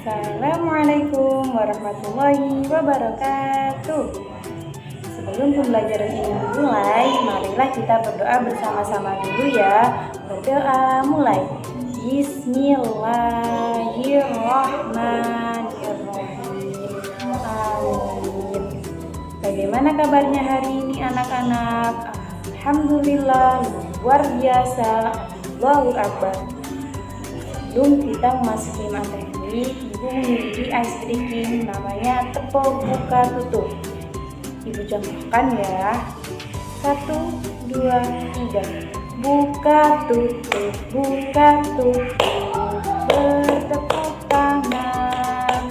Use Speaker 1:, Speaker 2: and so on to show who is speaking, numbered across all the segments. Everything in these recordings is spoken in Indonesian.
Speaker 1: Assalamualaikum warahmatullahi wabarakatuh. Sebelum pembelajaran ini dimulai, marilah kita berdoa bersama-sama dulu ya. Berdoa mulai. Bismillahirrahmanirrahim. Amin. Bagaimana kabarnya hari ini anak-anak? Alhamdulillah, luar biasa. Allahu Akbar. Sebelum kita memasuki materi, Ibu memiliki ice breaking namanya tepung buka tutup. Ibu contohkan ya. 1, 2, 3. Buka tutup, bertepuk tangan.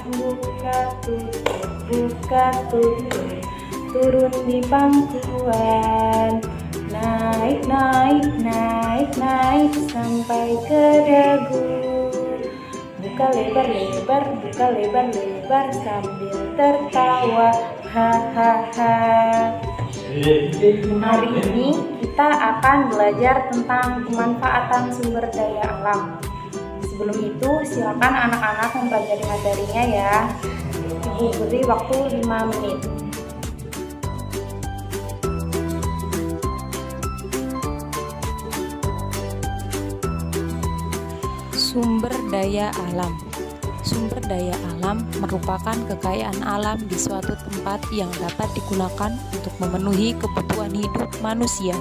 Speaker 1: Buka tutup, turun di pangkuan. Naik sampai ke dagu. Buka lebar sambil tertawa. Hahaha. Hari ini kita akan belajar tentang pemanfaatan sumber daya alam. Sebelum itu, silakan anak-anak mempelajari materinya ya. Ibu beri waktu 5 menit.
Speaker 2: Sumber daya alam. Sumber daya alam merupakan kekayaan alam di suatu tempat yang dapat digunakan untuk memenuhi kebutuhan hidup manusia.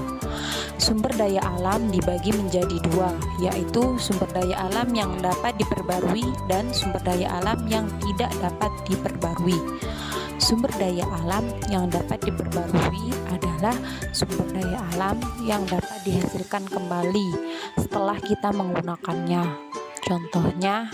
Speaker 2: Sumber daya alam dibagi menjadi dua, yaitu sumber daya alam yang dapat diperbarui dan sumber daya alam yang tidak dapat diperbarui. Sumber daya alam yang dapat diperbarui adalah sumber daya alam yang dapat dihasilkan kembali setelah kita menggunakannya. Contohnya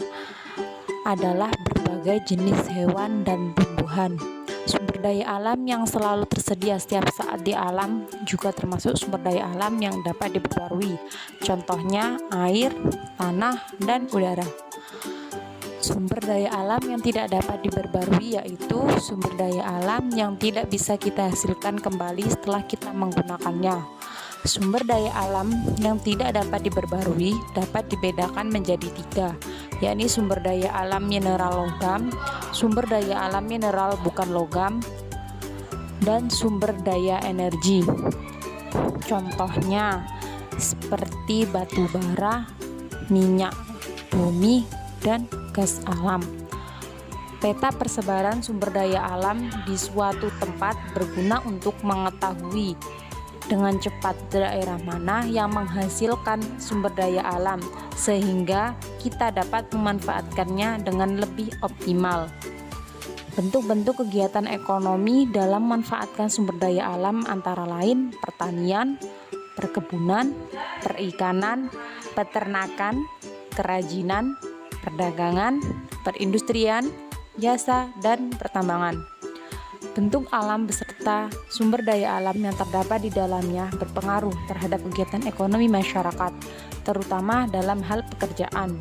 Speaker 2: adalah berbagai jenis hewan dan tumbuhan. Sumber daya alam yang selalu tersedia setiap saat di alam juga termasuk sumber daya alam yang dapat diperbarui. Contohnya air, tanah, dan udara. Sumber daya alam yang tidak dapat diperbarui yaitu sumber daya alam yang tidak bisa kita hasilkan kembali setelah kita menggunakannya. Sumber daya alam yang tidak dapat diperbarui dapat dibedakan menjadi 3, yakni sumber daya alam mineral logam, sumber daya alam mineral bukan logam, dan sumber daya energi. Contohnya seperti batu bara, minyak bumi, dan gas alam. Peta persebaran sumber daya alam di suatu tempat berguna untuk mengetahui dengan cepat daerah mana yang menghasilkan sumber daya alam sehingga kita dapat memanfaatkannya dengan lebih optimal. Bentuk-bentuk kegiatan ekonomi dalam memanfaatkan sumber daya alam antara lain pertanian, perkebunan, perikanan, peternakan, kerajinan, perdagangan, perindustrian, jasa, dan pertambangan. Bentuk alam beserta sumber daya alam yang terdapat di dalamnya berpengaruh terhadap kegiatan ekonomi masyarakat, terutama dalam hal pekerjaan.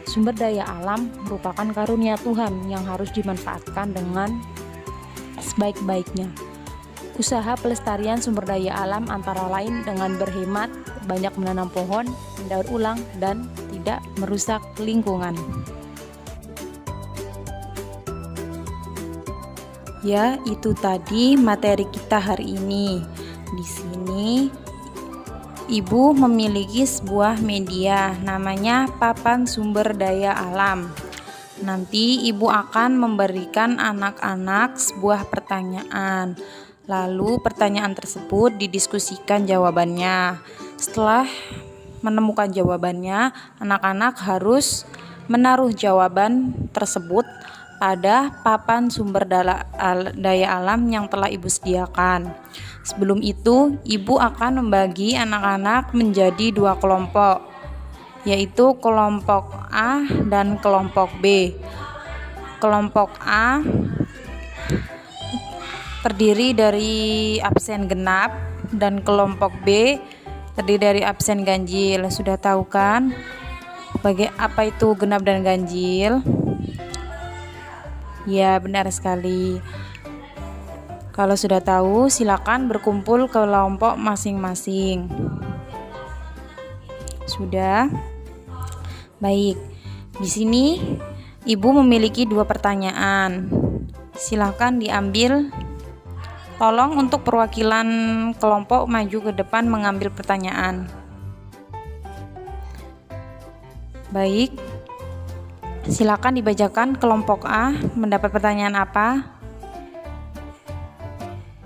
Speaker 2: Sumber daya alam merupakan karunia Tuhan yang harus dimanfaatkan dengan sebaik-baiknya. Usaha pelestarian sumber daya alam antara lain dengan berhemat, banyak menanam pohon, mendaur ulang, dan tidak merusak lingkungan.
Speaker 1: Ya, itu tadi materi kita hari ini. Di sini Ibu memiliki sebuah media namanya papan sumber daya alam. Nanti Ibu akan memberikan anak-anak sebuah pertanyaan. Lalu pertanyaan tersebut didiskusikan jawabannya. Setelah menemukan jawabannya, anak-anak harus menaruh jawaban tersebut pada papan sumber daya alam yang telah Ibu sediakan. Sebelum itu, Ibu akan membagi anak-anak menjadi 2 kelompok, yaitu kelompok A dan kelompok B. Kelompok A terdiri dari absen genap dan kelompok B terdiri dari absen ganjil. Sudah tahu kan apa itu genap dan ganjil? Ya, benar sekali. Kalau sudah tahu, silakan berkumpul ke kelompok masing-masing. Sudah? Baik. Di sini
Speaker 2: Ibu memiliki 2 pertanyaan. Silakan diambil. Tolong untuk perwakilan kelompok maju ke depan mengambil pertanyaan. Baik. Silakan dibacakan kelompok A mendapat pertanyaan apa?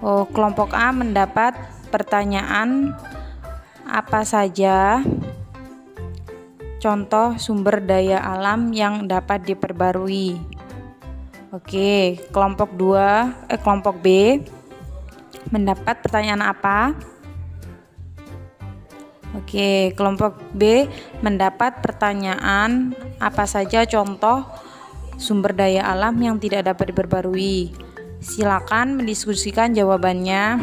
Speaker 2: Oh, kelompok A mendapat pertanyaan apa saja contoh sumber daya alam yang dapat diperbarui. Oke, kelompok B mendapat pertanyaan apa? Oke, kelompok B mendapat pertanyaan apa saja contoh sumber daya alam yang tidak dapat diperbarui. Silakan mendiskusikan jawabannya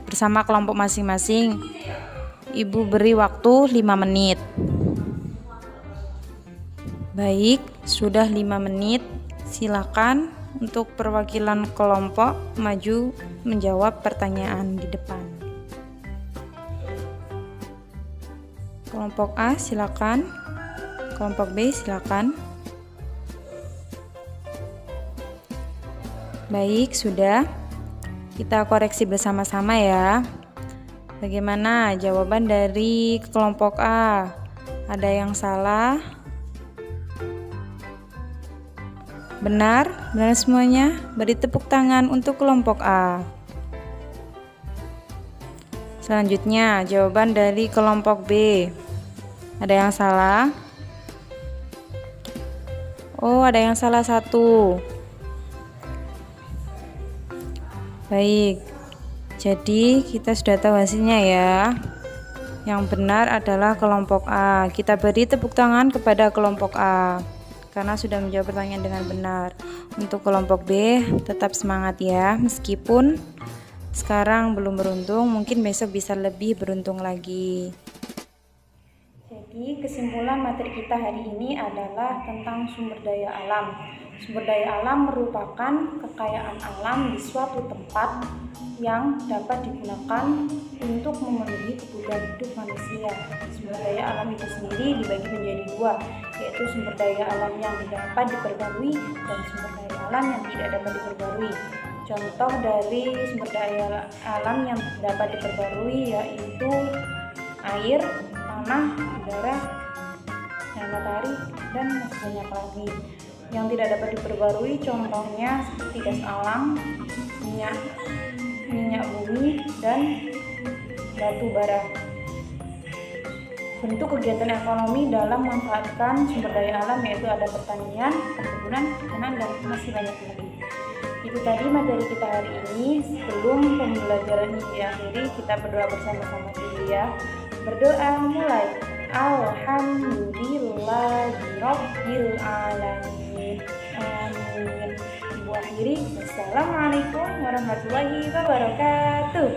Speaker 2: bersama kelompok masing-masing. Ibu beri waktu 5 menit. Baik, sudah 5 menit. Silakan untuk perwakilan kelompok maju menjawab pertanyaan di depan. Kelompok A silakan. Kelompok B silakan. Baik, sudah. Kita koreksi bersama-sama ya. Bagaimana jawaban dari kelompok A? Ada yang salah? Benar? Benar semuanya? Beri tepuk tangan untuk kelompok A. Selanjutnya, jawaban dari kelompok B. Ada yang salah? Oh, ada yang salah 1. Baik. Jadi, kita sudah tahu hasilnya ya. Yang benar adalah kelompok A. Kita beri tepuk tangan kepada kelompok A karena sudah menjawab pertanyaan dengan benar. Untuk kelompok B, tetap semangat ya. Meskipun sekarang belum beruntung, mungkin besok bisa lebih beruntung lagi.
Speaker 1: Jadi kesimpulan materi kita hari ini adalah tentang sumber daya alam. Sumber daya alam merupakan kekayaan alam di suatu tempat yang dapat digunakan untuk memenuhi kebutuhan hidup manusia. Sumber daya alam itu sendiri dibagi menjadi 2, yaitu sumber daya alam yang dapat diperbarui dan sumber daya alam yang tidak dapat diperbarui. Contoh dari sumber daya alam yang dapat diperbarui yaitu air, tanah, udara, matahari, dan masih banyak lagi. Yang tidak dapat diperbarui contohnya seperti gas alam, minyak bumi, dan batu bara. Bentuk kegiatan ekonomi dalam memanfaatkan sumber daya alam yaitu ada pertanian, perkebunan, perikanan, dan masih banyak lagi. Itu tadi materi kita hari ini. Sebelum pembelajaran ini diakhiri, kita berdoa bersama-sama dulu ya. Berdoa mulai. Alhamdulillahirabbil alamin. Amin. Ibu akhiri. Wassalamualaikum warahmatullahi wabarakatuh.